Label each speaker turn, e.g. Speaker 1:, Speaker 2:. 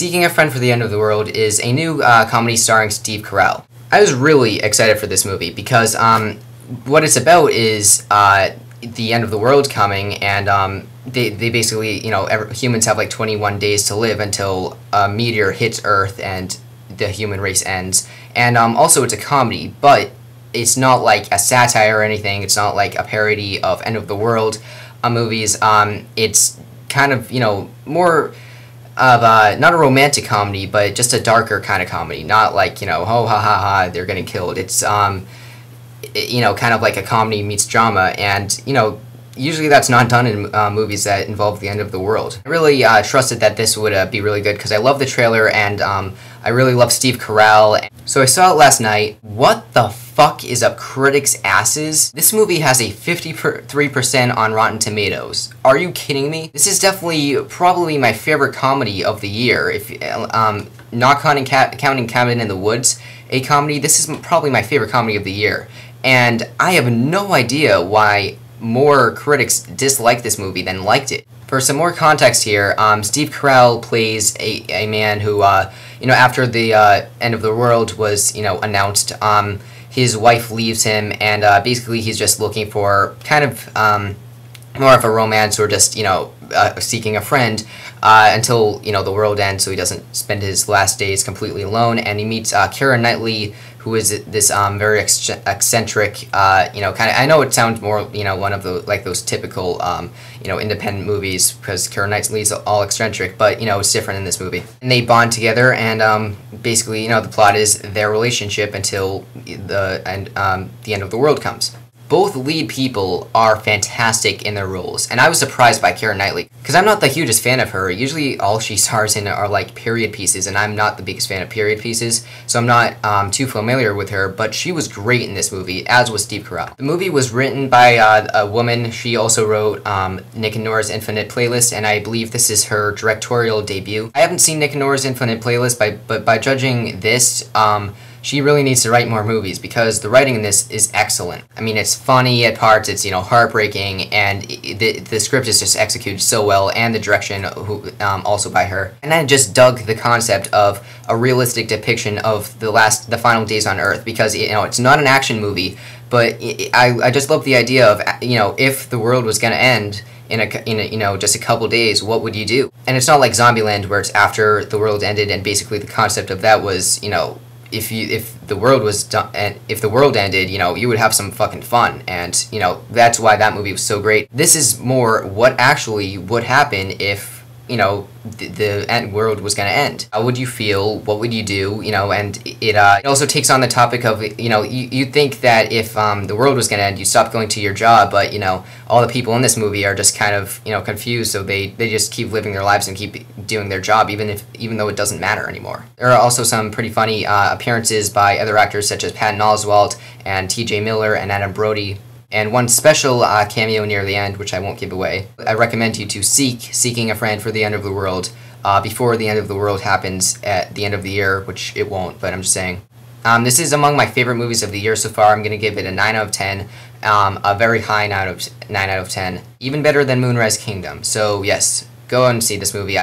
Speaker 1: Seeking a Friend for the End of the World is a new comedy starring Steve Carell. I was really excited for this movie because what it's about is the end of the world coming, and they basically, humans have like 21 days to live until a meteor hits Earth and the human race ends. And also it's a comedy, but it's not like a satire or anything. It's not like a parody of End of the World movies. It's kind of, more of not a romantic comedy, but just a darker kind of comedy. Not like, oh, ha, ha, ha, they're getting killed. It's, kind of like a comedy meets drama, and, usually that's not done in movies that involve the end of the world. I really trusted that this would be really good because I love the trailer, and I really love Steve Carell. So I saw it last night. What the fuck is up critics' asses? This movie has a 53% on Rotten Tomatoes. Are you kidding me? This is probably my favorite comedy of the year. If not counting Cabin in the Woods, a comedy, this is probably my favorite comedy of the year. And I have no idea why more critics disliked this movie than liked it. For some more context here, Steve Carell plays a man who, after the end of the world was, announced, his wife leaves him, and basically he's just looking for kind of more of a romance, or just, seeking a friend until, the world ends, so he doesn't spend his last days completely alone. And he meets Keira Knightley, who is this very eccentric, I know it sounds more, one of those typical, independent movies, because Keira Knightley's all eccentric, but, it's different in this movie. And they bond together, and basically, the plot is their relationship until the end of the world comes. Both lead people are fantastic in their roles, and I was surprised by Keira Knightley, because I'm not the hugest fan of her. Usually all she stars in are like period pieces, and I'm not the biggest fan of period pieces, so I'm not too familiar with her, but she was great in this movie, as was Steve Carell. The movie was written by a woman. She also wrote Nick and Nora's Infinite Playlist, and I believe this is her directorial debut. I haven't seen Nick and Nora's Infinite Playlist, but by judging this, she really needs to write more movies, because the writing in this is excellent. I mean, it's funny at parts, it's, heartbreaking, and the script is just executed so well, and the direction also by her. And I just dug the concept of a realistic depiction of the final days on Earth, because, it's not an action movie, but I just love the idea of, if the world was going to end in just a couple days, what would you do? And it's not like Zombieland, where it's after the world ended, and basically the concept of that was, if the world was done, and if the world ended, you would have some fucking fun, and that's why that movie was so great. This is more what actually would happen if the world was going to end. How would you feel? What would you do? And it also takes on the topic of, you think that if the world was going to end, you stop going to your job, but all the people in this movie are just kind of confused, so they just keep living their lives and keep doing their job, even though it doesn't matter anymore. There are also some pretty funny appearances by other actors such as Patton Oswalt and T.J. Miller and Adam Brody. And one special cameo near the end, which I won't give away. I recommend you to Seeking a Friend for the End of the World before the end of the world happens at the end of the year, which it won't, but I'm just saying. This is among my favorite movies of the year so far. I'm going to give it a 9 out of 10, a very high 9 out of 10, even better than Moonrise Kingdom. So yes, go and see this movie.